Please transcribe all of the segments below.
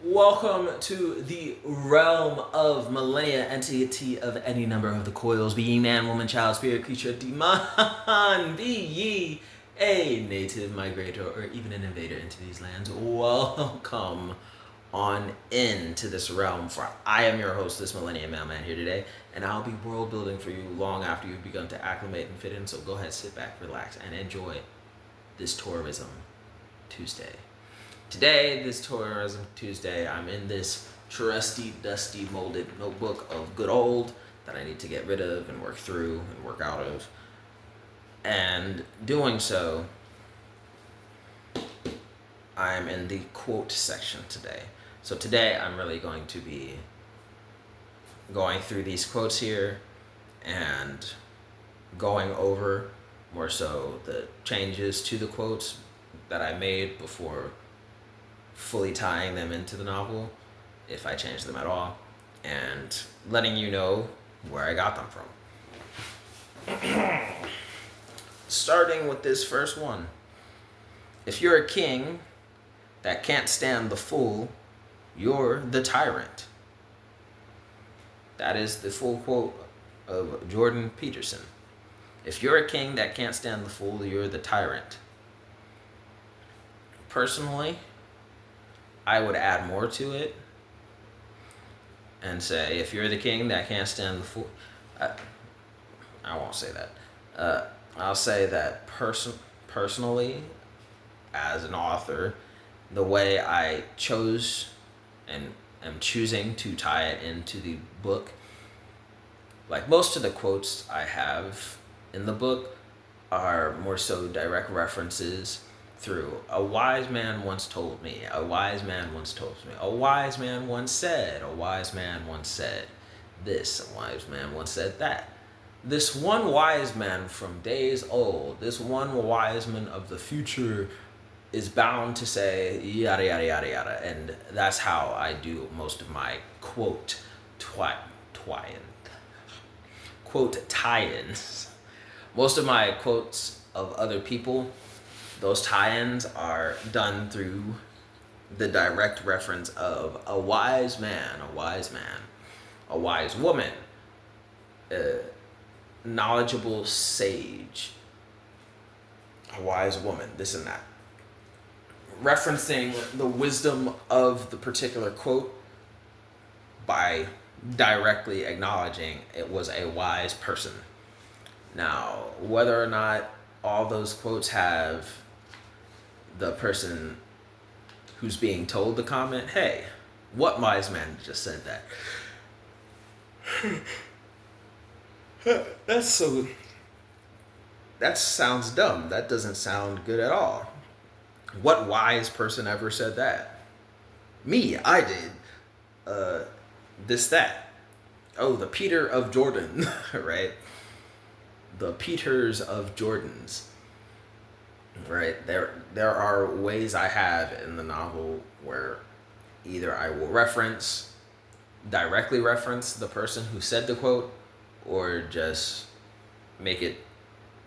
Welcome to the realm of Millenia, entity of any number of the coils, being man, woman, child, spirit, creature, demon, be ye a native migrator or even an invader into these lands. Welcome on into this realm, for I am your host, this Millennium Mailman here today, and I'll be world building for you long after you've begun to acclimate and fit in, so go ahead, sit back, relax, and enjoy this Tourism Tuesday. Today, this Tourism Tuesday, I'm in this trusty, dusty, molded notebook of good old that I need to get rid of and work through and work out of. And doing so, I'm in the quote section today. So today, I'm really going to be going through these quotes here and going over more so the changes to the quotes that I made before fully tying them into the novel, if I change them at all, and letting you know where I got them from. Starting with this first one. If you're a king that can't stand the fool, you're the tyrant. That is the full quote of Jordan Peterson. If you're a king that can't stand the fool, you're the tyrant. Personally, I would add more to it and say, if you're the king that can't stand the fool, I won't say that. I'll say that personally, as an author, the way I chose and am choosing to tie it into the book, like most of the quotes I have in the book are more so direct references through a wise man once told me, a wise man once told me, a wise man once said, a wise man once said this, a wise man once said that. This one wise man from days old, this one wise man of the future is bound to say yada yada yada yada, and that's how I do most of my quote tie-ins. Most of my quotes of other people, those tie-ins are done through the direct reference of a wise man, a wise man, a wise woman, a knowledgeable sage, a wise woman, this and that. Referencing the wisdom of the particular quote by directly acknowledging it was a wise person. Now, whether or not all those quotes have the person who's being told the comment, hey, what wise man just said that? That sounds dumb. That doesn't sound good at all. What wise person ever said that? Me, I did. That. Oh, the Peter of Jordan, right? The Peters of Jordans. Right, there are ways I have in the novel where either I will directly reference the person who said the quote, or just make it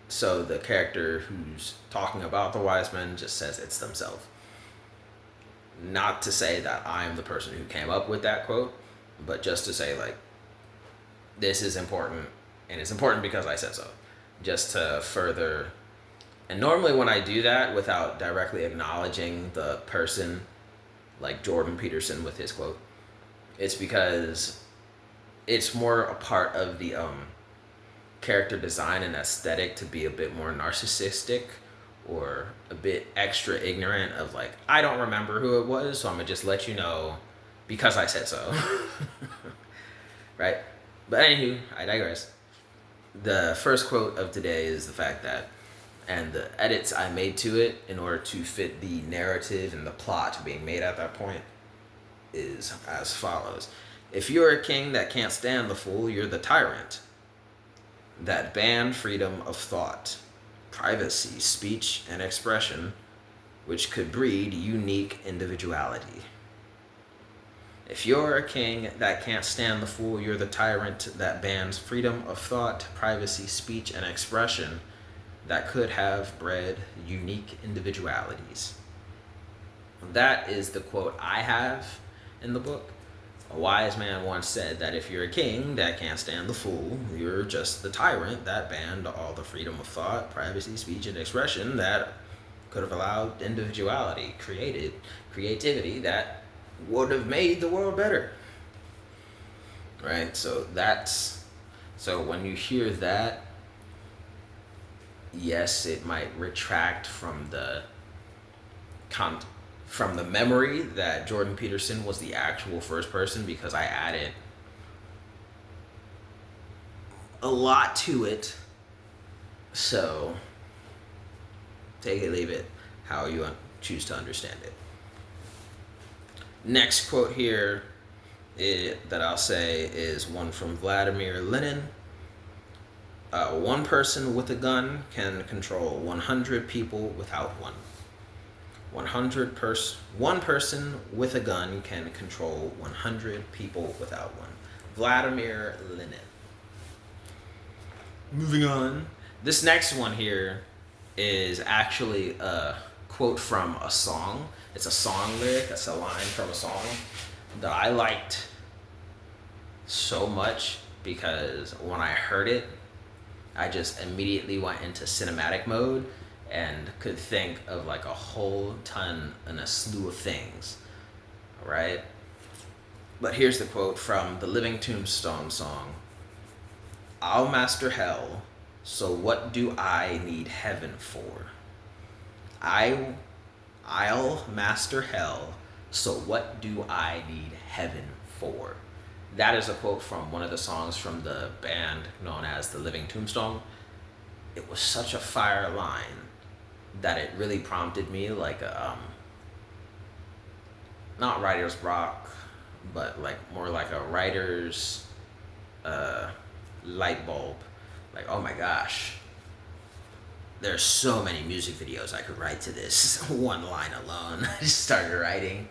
so the character who's talking about the wise men just says it's themselves. Not to say that I'm the person who came up with that quote, but just to say, like, this is important, and it's important because I said so. Just to further. And normally when I do that without directly acknowledging the person, like Jordan Peterson with his quote, it's because it's more a part of the character design and aesthetic to be a bit more narcissistic or a bit extra ignorant of, like, I don't remember who it was, so I'm going to just let you know because I said so. Right? But anywho, I digress. The first quote of today is the fact that, and the edits I made to it in order to fit the narrative and the plot being made at that point, is as follows. If you're a king that can't stand the fool, you're the tyrant that ban freedom of thought, privacy, speech, and expression, which could breed unique individuality. If you're a king that can't stand the fool, you're the tyrant that bans freedom of thought, privacy, speech, and expression that could have bred unique individualities. That is the quote I have in the book. A wise man once said that if you're a king that can't stand the fool, you're just the tyrant that banned all the freedom of thought, privacy, speech, and expression that could have allowed individuality, creativity that would have made the world better. Right? So when you hear that, yes, it might retract from the memory that Jordan Peterson was the actual first person, because I added a lot to it. So take it, leave it, how you choose to understand it. Next quote here that I'll say is one from Vladimir Lenin. One person with a gun can control 100 people without one. One person with a gun can control 100 people without one. Vladimir Lenin. Moving on. This next one here is actually a quote from a song. It's a song lyric. It's a line from a song that I liked so much, because when I heard it, I just immediately went into cinematic mode and could think of like a whole ton and a slew of things, right? But here's the quote from the Living Tombstone song. I'll master hell, so what do I need heaven for? I'll master hell, so what do I need heaven for? That is a quote from one of the songs from the band known as the Living Tombstone. It was such a fire line that it really prompted me, like not writer's block, but like more like a writer's light bulb. Like, oh my gosh, there's so many music videos I could write to this one line alone. I just started writing.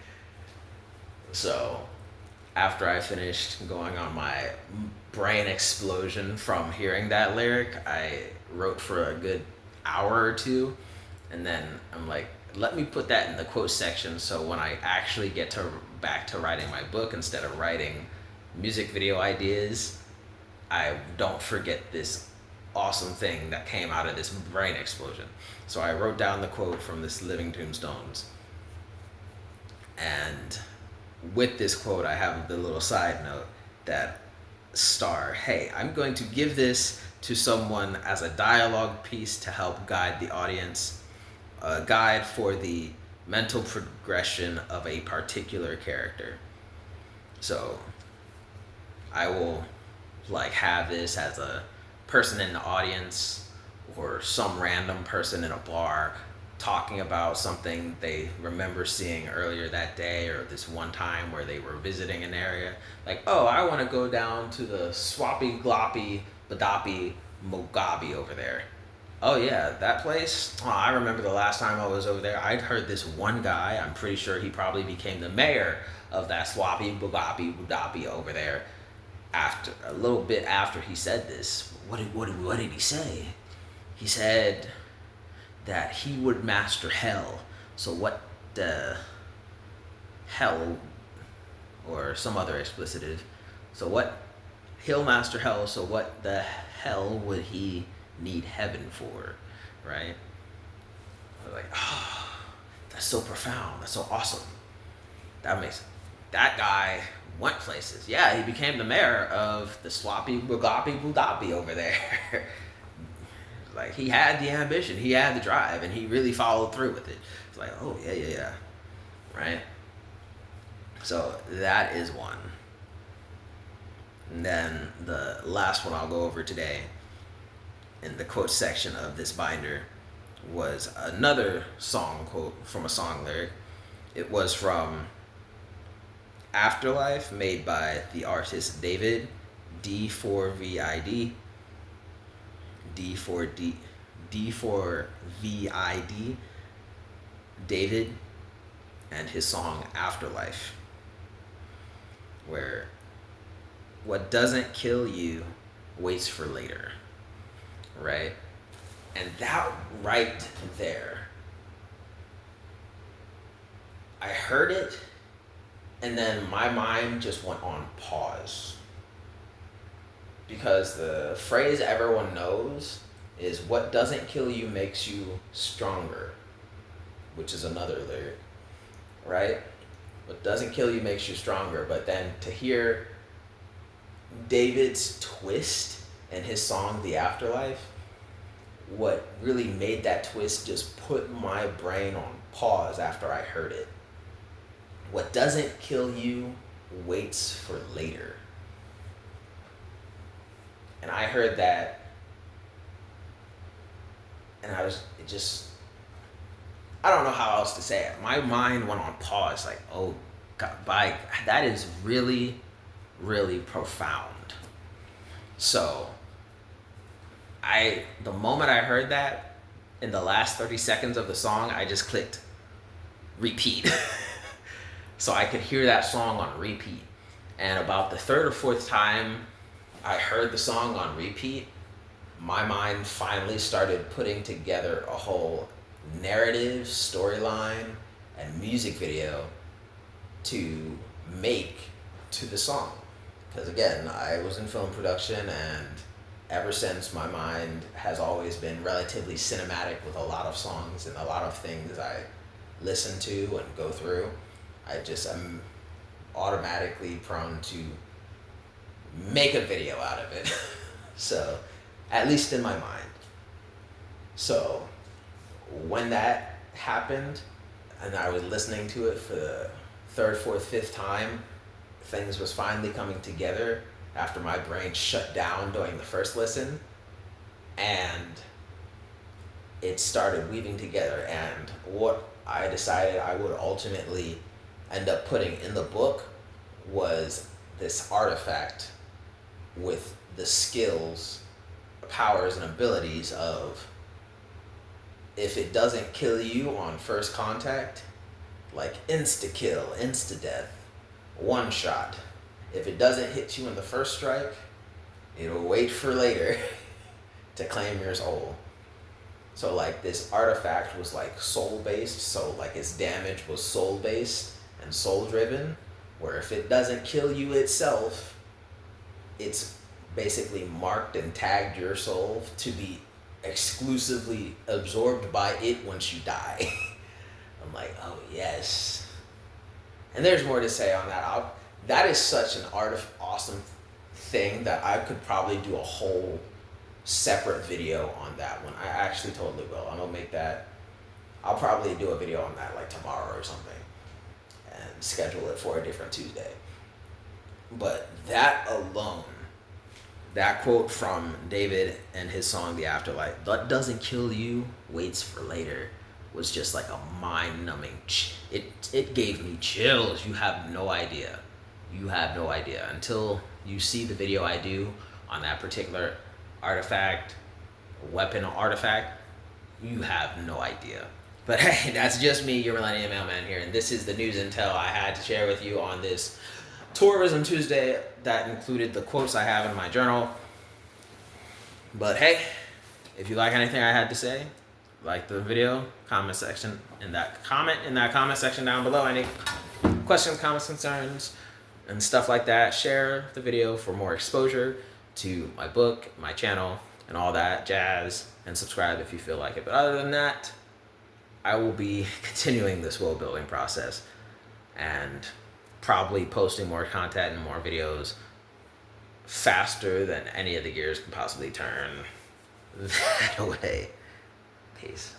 So after I finished going on my brain explosion from hearing that lyric, I wrote for a good hour or two, and then I'm like, let me put that in the quote section, so when I actually get back to writing my book, instead of writing music video ideas, I don't forget this awesome thing that came out of this brain explosion. So I wrote down the quote from this Living Tombstones, and with this quote, I have the little side note that hey, I'm going to give this to someone as a dialogue piece to help guide the audience, a guide for the mental progression of a particular character. So I will like have this as a person in the audience or some random person in a bar talking about something they remember seeing earlier that day, or this one time where they were visiting an area. Like, oh, I want to go down to the Swappy Gloppy Badapi Mogabi over there. Oh yeah, that place? Oh, I remember the last time I was over there, I'd heard this one guy, I'm pretty sure he probably became the mayor of that Swappy Bugapi Budapi over there a little bit after he said this. What did he say? He said that he would master hell. So what the hell, or some other explicitive. So what, he'll master hell, so what the hell would he need heaven for, right? I was like, oh, that's so profound. That's so awesome. That guy went places. Yeah, he became the mayor of the Swappy Bugapi Budapi over there. Like, he had the ambition, he had the drive, and he really followed through with it. It's like, oh, yeah. Right? So that is one. And then the last one I'll go over today in the quote section of this binder was another song quote from a song lyric. It was from Afterlife, made by the artist David D4VID. D4VID, David, and his song Afterlife, where what doesn't kill you waits for later, right? And that right there, I heard it And then my mind just went on pause. Because the phrase everyone knows is what doesn't kill you makes you stronger, which is another lyric, right? What doesn't kill you makes you stronger. But then to hear David's twist in his song, The Afterlife, what really made that twist just put my brain on pause after I heard it. What doesn't kill you waits for later. And I heard that, and I don't know how else to say it. My mind went on pause, like, oh, God, that is really, really profound. So, the moment I heard that, in the last 30 seconds of the song, I just clicked repeat. So I could hear that song on repeat. And about the third or fourth time I heard the song on repeat, my mind finally started putting together a whole narrative, storyline, and music video to make to the song. Because again, I was in film production, and ever since, my mind has always been relatively cinematic with a lot of songs and a lot of things I listen to and go through. I'm automatically prone to make a video out of it. So, at least in my mind. So, when that happened, and I was listening to it for the third, fourth, fifth time, things was finally coming together after my brain shut down during the first listen, and it started weaving together. And what I decided I would ultimately end up putting in the book was this artifact with the skills, powers, and abilities of, if it doesn't kill you on first contact, like insta-kill, insta-death, one shot. If it doesn't hit you in the first strike, it'll wait for later to claim your soul. So like this artifact was like soul-based, so like its damage was soul-based and soul-driven, where if it doesn't kill you itself, it's basically marked and tagged your soul to be exclusively absorbed by it once you die. I'm like, oh yes. And there's more to say on that. That is such an awesome thing that I could probably do a whole separate video on that one. I actually totally will. I'm gonna make that. I'll probably do a video on that like tomorrow or something, and schedule it for a different Tuesday. But that alone, that quote from David and his song The Afterlife, "What doesn't kill you waits for later," was just like a mind-numbing. It gave me chills. You have no idea. You have no idea until you see the video I do on that particular artifact, weapon artifact. You have no idea. But hey, that's just me, your Millenia Mailman here, and this is the news intel I had to share with you on this Tourism Tuesday that included the quotes I have in my journal. But hey, if you like anything I had to say, like the video, comment section in that comment section down below. Any questions, comments, concerns, and stuff like that. Share the video for more exposure to my book, my channel, and all that jazz, and subscribe if you feel like it. But other than that, I will be continuing this world building process and probably posting more content and more videos faster than any of the gears can possibly turn that away. Peace.